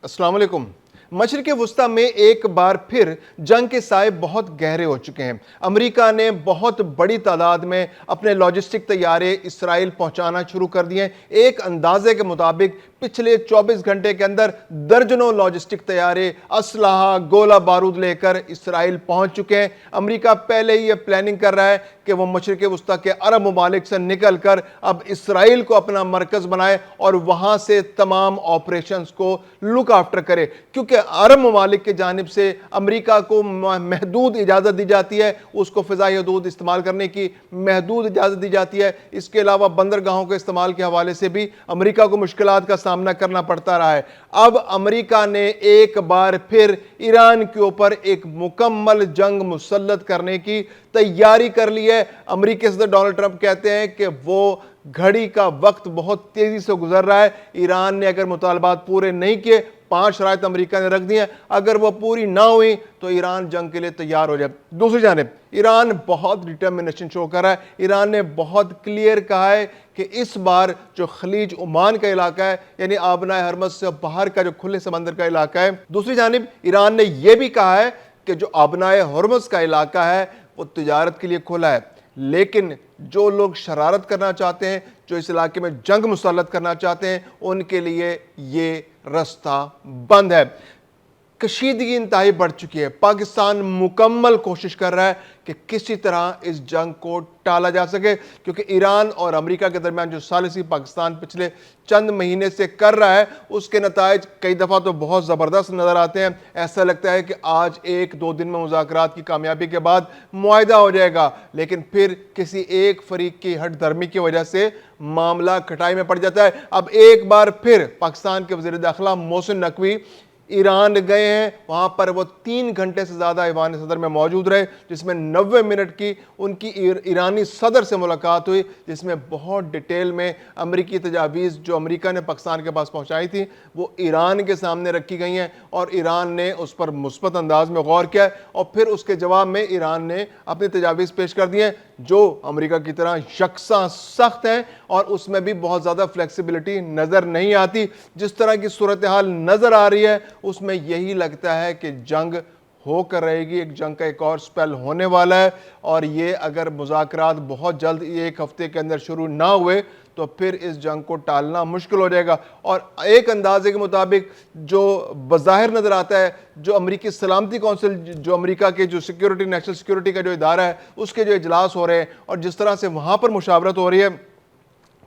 अस्सलाम वालेकुम। मशरिक़ वस्ता में एक बार फिर जंग के साए बहुत गहरे हो चुके हैं। अमेरिका ने बहुत बड़ी तादाद में अपने लॉजिस्टिक तैयारे इसराइल पहुंचाना शुरू कर दिए हैं। एक अंदाजे के मुताबिक पिछले 24 घंटे के अंदर दर्जनों लॉजिस्टिक तैयारे असलहा गोला बारूद लेकर इसराइल पहुंच चुके हैं। अमेरिका पहले ही ये प्लानिंग कर रहा है कि वो मशरिक़ वस्ता के अरब ममालिक से निकल कर अब इसराइल को अपना मरकज बनाए और वहां से तमाम ऑपरेशंस को लुक आफ्टर करे, क्योंकि अरब ममालिक की जानिब से अमेरिका को महदूद इजाज़त दी जाती है, उसको फ़िज़ाई हदूद इस्तेमाल करने की महदूद इजाज़त दी जाती है। इसके अलावा बंदरगाहों के इस्तेमाल के हवाले से भी अमेरिका को मुश्किलात का सामना करना पड़ता रहा है। अब अमेरिका ने एक बार फिर ईरान के ऊपर एक मुकम्मल जंग मुसल्लत करने की तैयारी कर ली है। अमेरिकी सदर डोनाल्ड ट्रंप कहते हैं कि वो घड़ी का वक्त बहुत तेजी से गुजर रहा है। ईरान ने अगर मुतालबात पूरे नहीं किए, 5 शराइत अमेरिका ने रख दी हैं, अगर वो पूरी ना हुई तो ईरान जंग के लिए तैयार हो जाए। दूसरी जानिब ईरान बहुत डिटर्मिनेशन शो कर रहा है। ईरान ने बहुत क्लियर कहा है कि इस बार जो खलीज ओमान का इलाका है, यानी आबनाए हरमज से बाहर का जो खुले समंदर का इलाका है, दूसरी जानिब ईरान ने यह भी कहा है कि जो आबनाए हरमज का इलाका है वो तिजारत के लिए खुला है, लेकिन जो लोग शरारत करना चाहते हैं, जो इस इलाके में जंग मुसल्लत करना चाहते हैं, उनके लिए ये रास्ता बंद है। कशीदगी इंतहाई बढ़ चुकी है। पाकिस्तान मुकम्मल कोशिश कर रहा है कि किसी तरह इस जंग को टाला जा सके, क्योंकि ईरान और अमेरिका के दरमियान जो सालिसी पाकिस्तान पिछले चंद महीने से कर रहा है, उसके नताइज कई दफ़ा तो बहुत ज़बरदस्त नज़र आते हैं। ऐसा लगता है कि आज 1-2 दिन में मुज़ाकरात की कामयाबी के बाद मुआहिदा हो जाएगा, लेकिन फिर किसी एक फरीक की हट धर्मी की वजह से मामला खटाई में पड़ जाता है। अब एक बार फिर पाकिस्तान के वज़ीर दाखिला मोहसिन नकवी ईरान गए हैं। वहां पर वो 3 घंटे से ज़्यादा ऐवान सदर में मौजूद रहे, जिसमें 90 मिनट की उनकी ईरानी सदर से मुलाकात हुई, जिसमें बहुत डिटेल में अमेरिकी तजावीज़ जो अमेरिका ने पाकिस्तान के पास पहुंचाई थी वो ईरान के सामने रखी गई हैं और ईरान ने उस पर मुस्बत अंदाज में गौर किया और फिर उसके जवाब में ईरान ने अपनी तजावीज़ पेश कर दी हैं, जो अमेरिका की तरह यकसा सख्त हैं और उसमें भी बहुत ज़्यादा फ्लेक्सिबिलिटी नज़र नहीं आती। जिस तरह की सूरत हाल नज़र आ रही है उसमें यही लगता है कि जंग होकर रहेगी, एक जंग का एक और स्पेल होने वाला है और ये अगर मुज़ाकरात बहुत जल्द 1 हफ्ते के अंदर शुरू ना हुए तो फिर इस जंग को टालना मुश्किल हो जाएगा। और एक अंदाजे के मुताबिक जो बज़ाहिर नज़र आता है, जो अमेरिकी सलामती कौंसिल, जो अमेरिका के जो सिक्योरिटी, नेशनल सिक्योरिटी का जो इदारा है, उसके जो इजलास हो रहे हैं और जिस तरह से वहाँ पर मुशावरत हो रही है,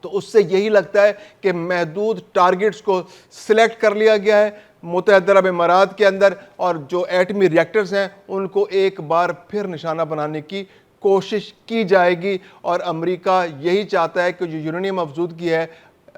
तो उससे यही लगता है कि महदूद टारगेट्स को सिलेक्ट कर लिया गया है मुत्तहदा अरब इमारात के अंदर, और जो एटमी रिएक्टर्स हैं उनको एक बार फिर निशाना बनाने की कोशिश की जाएगी। और अमेरिका यही चाहता है कि जो यूरेनियम अफजूदगी है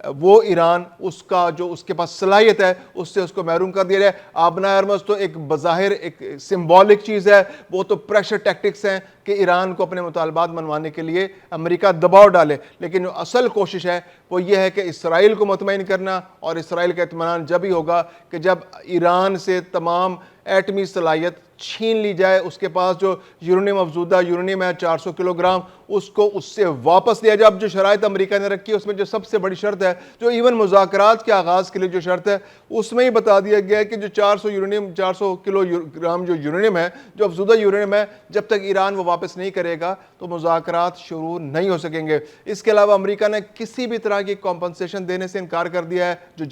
वो ईरान, उसका जो उसके पास सलाहियत है उससे उसको महरूम कर दिया जाए। आबनाए हरमज़ तो एक बज़ाहिर एक सिंबॉलिक चीज़ है, वो तो प्रेशर टैक्टिक्स हैं कि ईरान को अपने मुतालबात मनवाने के लिए अमेरिका दबाव डाले, लेकिन जो असल कोशिश है वो ये है कि इसराइल को मुतमईन करना, और इसराइल का इत्मीनान जब ही होगा कि जब ईरान से तमाम एटमी सलाहियत छीन ली जाए, उसके पास जो यूरेनियम अफजूदा यूरेनियम है 400 किलोग्राम, उसको उससे वापस लिया जाए। अब जो शराइत अमेरिका ने रखी है उसमें जो सबसे बड़ी शर्त है, जो इवन मुज़ाकरात के आगाज़ के लिए जो शर्त है, उसमें ही बता दिया गया है कि जो 400 किलोग्राम जो यूरेनियम है, जो अफजूदा यूरेनियम है, जब तक ईरान वो वापस नहीं करेगा तो मुज़ाकरात शुरू नहीं हो सकेंगे। इसके अलावा अमेरिका ने किसी भी तरह की कॉम्पनसेशन देने से इनकार कर दिया है जो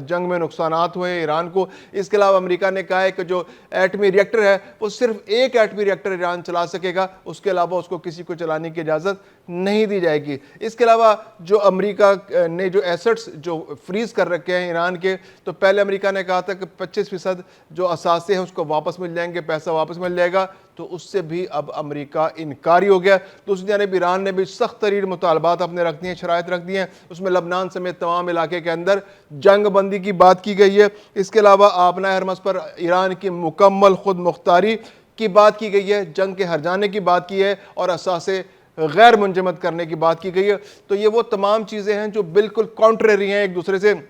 जंग में नुकसानात हुए ईरान को। इसके अलावा अमेरिका ने कहा है कि जो एटमी रिएक्टर है वो सिर्फ एक एटमी रिएक्टर ईरान चला सकेगा, उसके अलावा उसको किसी को चलाने की इजाज़त नहीं दी जाएगी। इसके अलावा जो अमेरिका ने जो एसेट्स जो फ्रीज कर रखे हैं ईरान के, तो पहले अमेरिका ने कहा था कि 25% जो असासे हैं उसको वापस मिल जाएंगे, पैसा वापस मिल जाएगा, तो उससे भी अब अमेरिका इनकारी हो गया। दूसरी जानिब ईरान ने भी सख्त तरीन मुतालबात अपने रख दिए, शराइत रख दी हैं, उसमें लबनान समेत तमाम इलाके के अंदर जंग बंदी की बात की गई है। इसके अलावा आबनाए हरमज़ पर ईरान की मुकम्मल खुद मुख्तारी की बात की गई है, जंग के हर जाने की बात की है और असासे गैर मुंजमद करने की बात की गई है। तो ये वो तमाम चीज़ें हैं जो बिल्कुल कॉन्ट्रेरी हैं एक दूसरे से।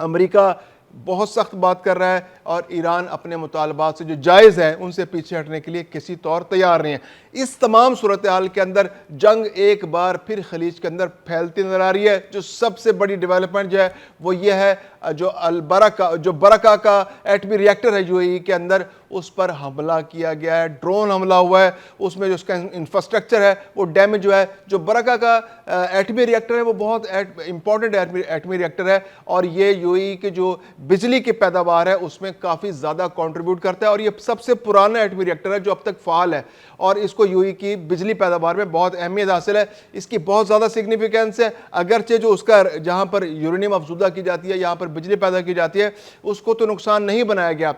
अमेरिका बहुत सख्त बात कर रहा है और ईरान अपने मुतालबात से जो जायज़ है उनसे पीछे हटने के लिए किसी तौर तैयार नहीं है। इस तमाम सूरत हाल के अंदर जंग एक बार फिर खलीज के अंदर फैलती नजर आ रही है। जो सबसे बड़ी डेवलपमेंट जो है वो ये है, جو برکا کا ایٹمی ریئیکٹر ہے UAE کے اندر، اس پر حملہ کیا گیا ہے، ڈرون حملہ ہوا ہے، اس میں جو اس کا انفراسٹرکچر ہے وہ ڈیمیج ہوا ہے۔ جو برکا کا ایٹمی ریئیکٹر ہے وہ بہت امپورٹنٹ ایٹمی ریئیکٹر ہے، اور یہ UAE کے جو بجلی کی پیداوار ہے اس میں کافی زیادہ کنٹریبیوٹ کرتا ہے، اور یہ سب سے پرانا ایٹمی ریئیکٹر ہے جو اب تک فعال ہے، اور اس کو UAE کی بجلی پیداوار میں بہت اہمیت حاصل ہے۔ اس کی بہت زیادہ سگنیفیکینس ہے، اگرچہ جو اس کا جہاں پر یورینیم افزودہ کی جاتی ہے، یہاں پر بجلی پیدا کی جاتی ہے، اس کو تو نقصان نہیں بنایا گیا،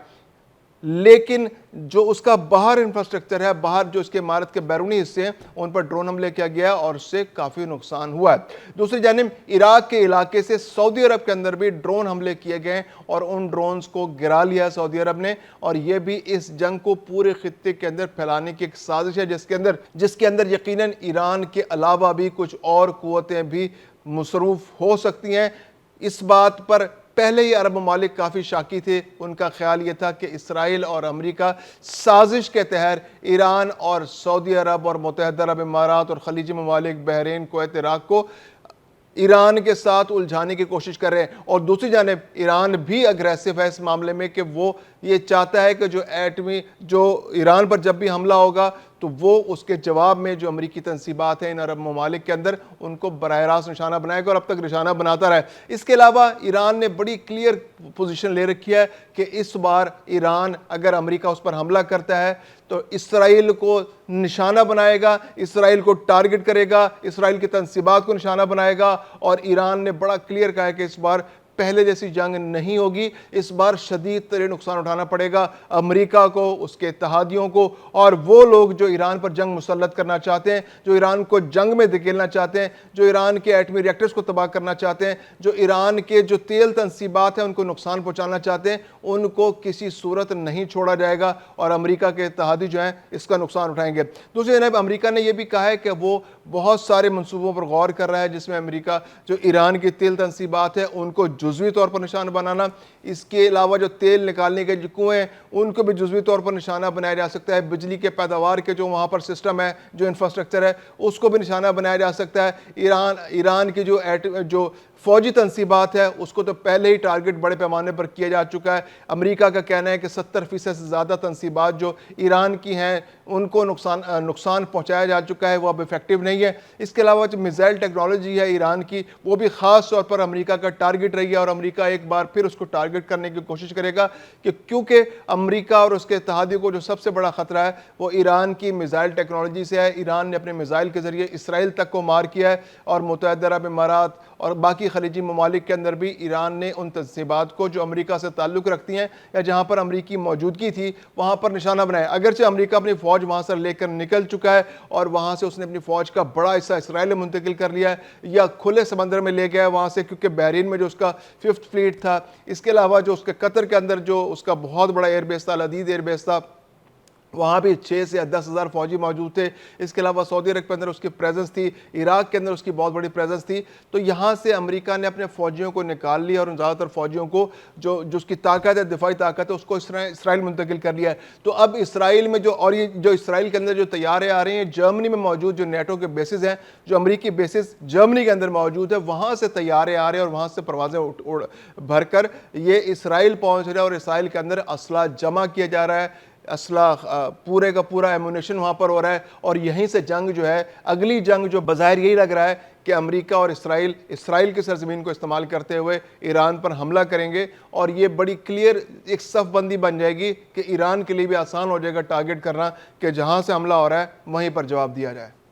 لیکن جو اس کا باہر انفراسٹرکچر ہے، باہر جو اس کے عمارت کے بیرونی حصے ہیں، ان پر ڈرون حملے کیا گیا اور اس سے کافی نقصان ہوا ہے۔ دوسری جانب عراق کے علاقے سے سعودی عرب کے اندر بھی ڈرون حملے کیے گئے اور ان ڈرونز کو گرا لیا سعودی عرب نے، اور یہ بھی اس جنگ کو پورے خطے کے اندر پھیلانے کی ایک سازش ہے، جس کے اندر یقیناً ایران کے علاوہ بھی کچھ اور قوتیں بھی مصروف ہو سکتی ہیں۔ اس بات پر پہلے ہی عرب ممالک کافی شاکی تھے، ان کا خیال یہ تھا کہ اسرائیل اور امریکہ سازش کے تحت ایران اور سعودی عرب اور متحدہ عرب امارات اور خلیجی ممالک بحرین، کویت، عراق کو ایران کے ساتھ الجھانے کی کوشش کر رہے ہیں، اور دوسری جانب ایران بھی اگریسو ہے اس معاملے میں کہ وہ یہ چاہتا ہے کہ جو ایران پر جب بھی حملہ ہوگا تو وہ اس کے جواب میں جو امریکی تنصیبات ہیں ان عرب ممالک کے اندر، ان کو براہ راست نشانہ بنائے گا اور اب تک نشانہ بناتا رہا ہے۔ اس کے علاوہ ایران نے بڑی کلیئر پوزیشن لے رکھی ہے کہ اس بار ایران اگر امریکہ اس پر حملہ کرتا ہے تو اسرائیل کو نشانہ بنائے گا، اسرائیل کو ٹارگٹ کرے گا، اسرائیل کی تنصیبات کو نشانہ بنائے گا، اور ایران نے بڑا کلیئر کہا ہے کہ اس بار پہلے جیسی جنگ نہیں ہوگی، اس بار شدید ترین نقصان اٹھانا پڑے گا امریکہ کو، اس کے اتحادیوں کو، اور وہ لوگ جو ایران پر جنگ مسلط کرنا چاہتے ہیں، جو ایران کو جنگ میں دھکیلنا چاہتے ہیں، جو ایران کے ایٹمی ریئیکٹرز کو تباہ کرنا چاہتے ہیں، جو ایران کے جو تیل تنصیبات ہیں ان کو نقصان پہنچانا چاہتے ہیں، ان کو کسی صورت نہیں چھوڑا جائے گا، اور امریکہ کے اتحادی جو ہیں اس کا نقصان اٹھائیں گے۔ دوسری جانب امریکہ نے یہ بھی کہا ہے کہ وہ بہت سارے منصوبوں پر غور کر رہا ہے، جس میں امریکہ جو ایران کی تیل تنصیبات ہیں ان کو جزوی طور پر نشانہ بنانا، اس کے علاوہ جو تیل نکالنے کے جو کنویں ہیں ان کو بھی جزوی طور پر نشانہ بنایا جا سکتا ہے، بجلی کے پیداوار کے جو وہاں پر سسٹم ہے، جو انفراسٹرکچر ہے، اس کو بھی نشانہ بنایا جا سکتا ہے۔ ایران کی جو فوجی تنصیبات ہے اس کو تو پہلے ہی ٹارگٹ بڑے پیمانے پر کیا جا چکا ہے۔ امریکہ کا کہنا ہے کہ 70% سے زیادہ تنصیبات جو ایران کی ہیں ان کو نقصان پہنچایا جا چکا ہے، وہ اب افیکٹو نہیں ہے۔ اس کے علاوہ جو میزائل ٹیکنالوجی ہے ایران کی، وہ بھی خاص طور پر امریکہ کا ٹارگٹ رہی ہے، اور امریکہ ایک بار پھر اس کو ٹارگٹ کرنے کی کوشش کرے گا، کیونکہ امریکہ اور اس کے اتحادیوں کو جو سب سے بڑا خطرہ ہے وہ ایران کی میزائل ٹیکنالوجی سے ہے۔ ایران نے اپنے میزائل کے ذریعے اسرائیل تک کو مار کیا ہے، اور متحدہ عرب امارات اور باقی خلیجی ممالک کے اندر بھی ایران نے ان تنصیبات کو جو امریکہ سے تعلق رکھتی ہیں یا جہاں پر امریکی موجودگی تھی وہاں پر نشانہ بنایا۔ اگرچہ امریکہ اپنی فوج وہاں سے لے کر نکل چکا ہے اور وہاں سے اس نے اپنی فوج کا بڑا حصہ اسرائیل میں منتقل کر لیا ہے یا کھلے سمندر میں لے گیا ہے وہاں سے، کیونکہ بحرین میں جو اس کا 5th فلیٹ تھا، اس کے علاوہ جو اس کے قطر کے اندر جو اس کا بہت بڑا ایئر بیس تھا، العدید ایئر بیس تھا، وہاں بھی 6 سے 10 ہزار فوجی موجود تھے۔ اس کے علاوہ سعودی عرب کے اندر اس کی پریزنس تھی، عراق کے اندر اس کی بہت بڑی پریزنس تھی۔ تو یہاں سے امریکہ نے اپنے فوجیوں کو نکال لیا اور ان زیادہ تر فوجیوں کو جو اس کی طاقت ہے، دفاعی طاقت ہے، اس کو اسرائیل منتقل کر لیا ہے۔ تو اب اسرائیل میں یہ جو اسرائیل کے اندر جو طیارے آ رہے ہیں، جرمنی میں موجود جو نیٹو کے بیسز ہیں، جو امریکی بیسز جرمنی کے اندر موجود ہے، وہاں سے طیارے آ رہے ہیں اور وہاں سے پروازیں بھر کر یہ اسرائیل پہنچ رہے ہیں، اور اسرائیل کے اندر اسلحہ جمع کیا جا رہا ہے، اسلحہ پورے کا پورا ایمونیشن وہاں پر ہو رہا ہے، اور یہیں سے جنگ جو ہے، اگلی جنگ جو بظاہر یہی لگ رہا ہے کہ امریکہ اور اسرائیل کی سرزمین کو استعمال کرتے ہوئے ایران پر حملہ کریں گے، اور یہ بڑی کلیئر ایک صف بندی بن جائے گی کہ ایران کے لیے بھی آسان ہو جائے گا ٹارگٹ کرنا کہ جہاں سے حملہ ہو رہا ہے وہیں پر جواب دیا جائے۔